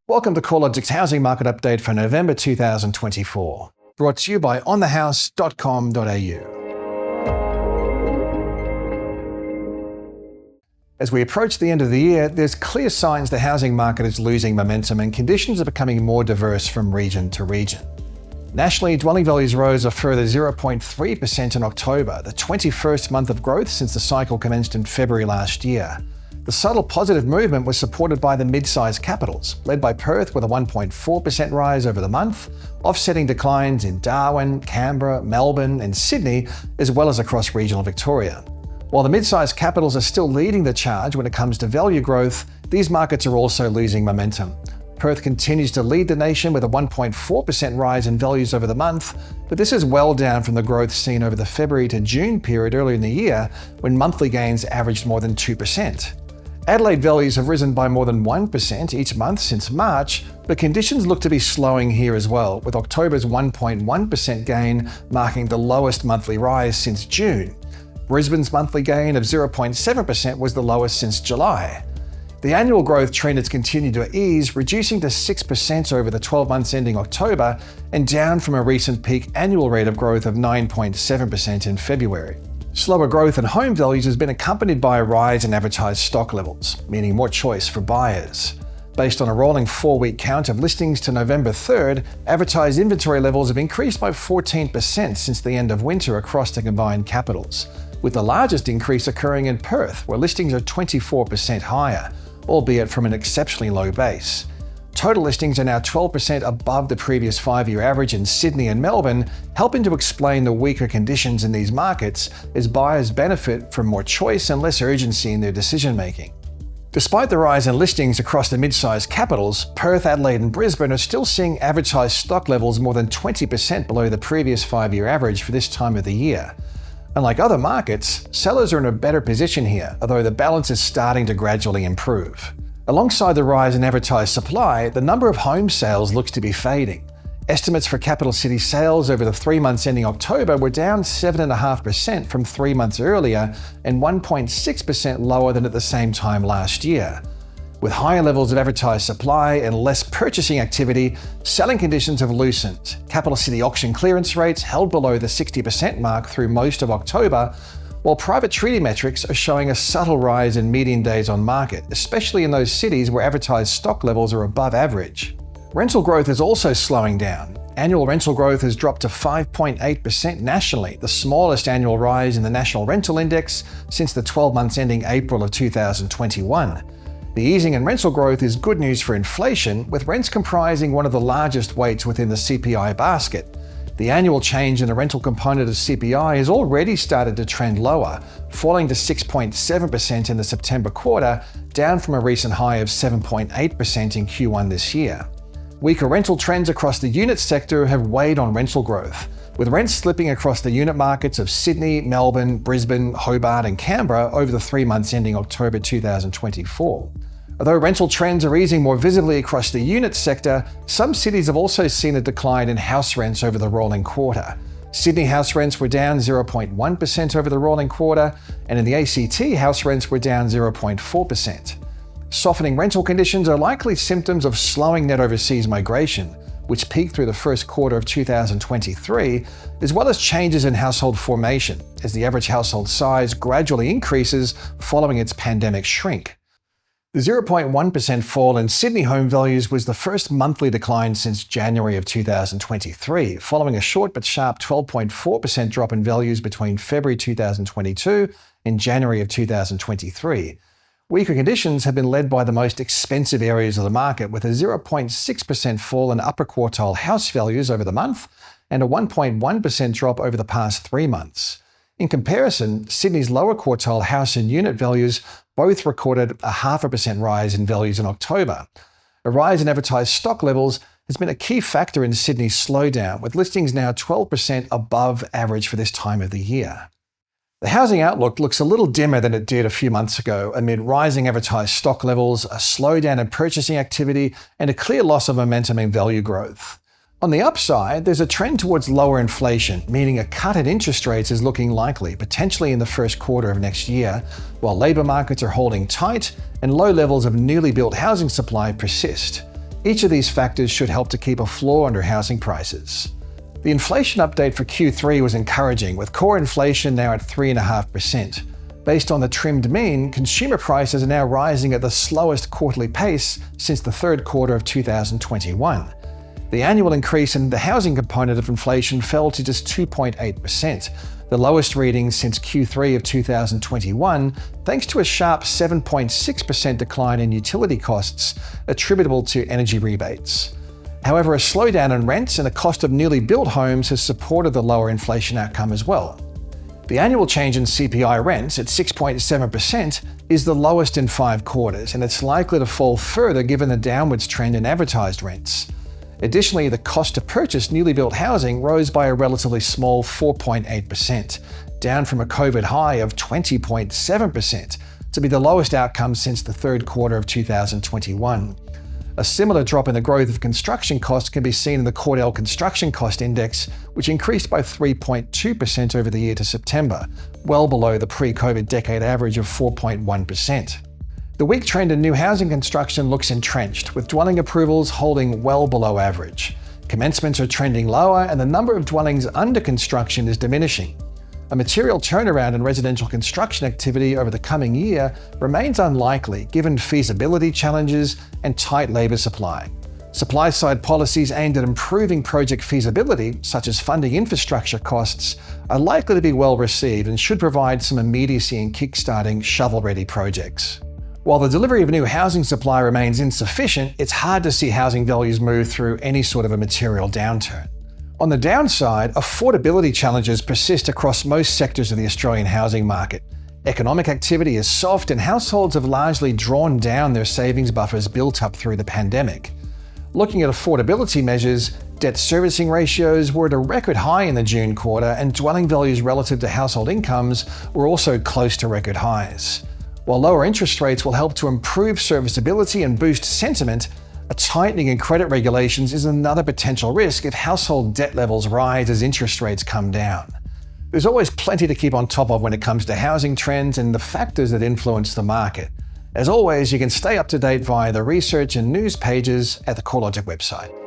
Welcome to CoreLogic's housing market update for November 2024, brought to you by onthehouse.com.au. As we approach the end of the year, there's clear signs the housing market is losing momentum and conditions are becoming more diverse from region to region. Nationally, dwelling values rose a further 0.3% in October, the 21st month of growth since the cycle commenced in February last year. The subtle positive movement was supported by the mid-sized capitals, led by Perth with a 1.4% rise over the month, offsetting declines in Darwin, Canberra, Melbourne and Sydney, as well as across regional Victoria. While the mid-sized capitals are still leading the charge when it comes to value growth, these markets are also losing momentum. Perth continues to lead the nation with a 1.4% rise in values over the month, but this is well down from the growth seen over the February to June period earlier in the year, when monthly gains averaged more than 2%. Adelaide values have risen by more than 1% each month since March, but conditions look to be slowing here as well, with October's 1.1% gain marking the lowest monthly rise since June. Brisbane's monthly gain of 0.7% was the lowest since July. The annual growth trend has continued to ease, reducing to 6% over the 12 months ending October and down from a recent peak annual rate of growth of 9.7% in February. Slower growth in home values has been accompanied by a rise in advertised stock levels, meaning more choice for buyers. Based on a rolling 4-week count of listings to November 3rd, advertised inventory levels have increased by 14% since the end of winter across the combined capitals, with the largest increase occurring in Perth, where listings are 24% higher, albeit from an exceptionally low base. Total listings are now 12% above the previous 5-year average in Sydney and Melbourne, helping to explain the weaker conditions in these markets as buyers benefit from more choice and less urgency in their decision-making. Despite the rise in listings across the mid-sized capitals, Perth, Adelaide and Brisbane are still seeing advertised stock levels more than 20% below the previous 5-year average for this time of the year. Unlike other markets, sellers are in a better position here, although the balance is starting to gradually improve. Alongside the rise in advertised supply, the number of home sales looks to be fading. Estimates for capital city sales over the 3 months ending October were down 7.5% from 3 months earlier and 1.6% lower than at the same time last year. With higher levels of advertised supply and less purchasing activity, selling conditions have loosened. Capital city auction clearance rates held below the 60% mark through most of October, while private treaty metrics are showing a subtle rise in median days on market, especially in those cities where advertised stock levels are above average. Rental growth is also slowing down. Annual rental growth has dropped to 5.8% nationally, the smallest annual rise in the National Rental Index since the 12 months ending April of 2021. The easing in rental growth is good news for inflation, with rents comprising one of the largest weights within the CPI basket. The annual change in the rental component of CPI has already started to trend lower, falling to 6.7% in the September quarter, down from a recent high of 7.8% in Q1 this year. Weaker rental trends across the unit sector have weighed on rental growth, with rents slipping across the unit markets of Sydney, Melbourne, Brisbane, Hobart and Canberra over the 3 months ending October 2024. Although rental trends are easing more visibly across the unit sector, some cities have also seen a decline in house rents over the rolling quarter. Sydney house rents were down 0.1% over the rolling quarter, and in the ACT, house rents were down 0.4%. Softening rental conditions are likely symptoms of slowing net overseas migration, which peaked through the first quarter of 2023, as well as changes in household formation, as the average household size gradually increases following its pandemic shrink. The 0.1% fall in Sydney home values was the first monthly decline since January of 2023, following a short but sharp 12.4% drop in values between February 2022 and January of 2023. Weaker conditions have been led by the most expensive areas of the market, with a 0.6% fall in upper quartile house values over the month and a 1.1% drop over the past 3 months. In comparison, Sydney's lower quartile house and unit values both recorded a 0.5% rise in values in October. A rise in advertised stock levels has been a key factor in Sydney's slowdown, with listings now 12% above average for this time of the year. The housing outlook looks a little dimmer than it did a few months ago amid rising advertised stock levels, a slowdown in purchasing activity, and a clear loss of momentum in value growth. On the upside, there's a trend towards lower inflation, meaning a cut in interest rates is looking likely, potentially in the first quarter of next year, while labour markets are holding tight and low levels of newly built housing supply persist. Each of these factors should help to keep a floor under housing prices. The inflation update for Q3 was encouraging, with core inflation now at 3.5%. Based on the trimmed mean, consumer prices are now rising at the slowest quarterly pace since the third quarter of 2021. The annual increase in the housing component of inflation fell to just 2.8%, the lowest reading since Q3 of 2021, thanks to a sharp 7.6% decline in utility costs attributable to energy rebates. However, a slowdown in rents and the cost of newly built homes has supported the lower inflation outcome as well. The annual change in CPI rents at 6.7% is the lowest in 5 quarters, and it's likely to fall further given the downwards trend in advertised rents. Additionally, the cost to purchase newly built housing rose by a relatively small 4.8%, down from a COVID high of 20.7%, to be the lowest outcome since the third quarter of 2021. A similar drop in the growth of construction costs can be seen in the Cordell Construction Cost Index, which increased by 3.2% over the year to September, well below the pre-COVID decade average of 4.1%. The weak trend in new housing construction looks entrenched, with dwelling approvals holding well below average. Commencements are trending lower, and the number of dwellings under construction is diminishing. A material turnaround in residential construction activity over the coming year remains unlikely given feasibility challenges and tight labour supply. Supply-side policies aimed at improving project feasibility, such as funding infrastructure costs, are likely to be well received and should provide some immediacy in kickstarting shovel-ready projects. While the delivery of new housing supply remains insufficient, it's hard to see housing values move through any sort of a material downturn. On the downside, affordability challenges persist across most sectors of the Australian housing market. Economic activity is soft and households have largely drawn down their savings buffers built up through the pandemic. Looking at affordability measures, debt servicing ratios were at a record high in the June quarter, and dwelling values relative to household incomes were also close to record highs. While lower interest rates will help to improve serviceability and boost sentiment, a tightening in credit regulations is another potential risk if household debt levels rise as interest rates come down. There's always plenty to keep on top of when it comes to housing trends and the factors that influence the market. As always, you can stay up to date via the research and news pages at the CoreLogic website.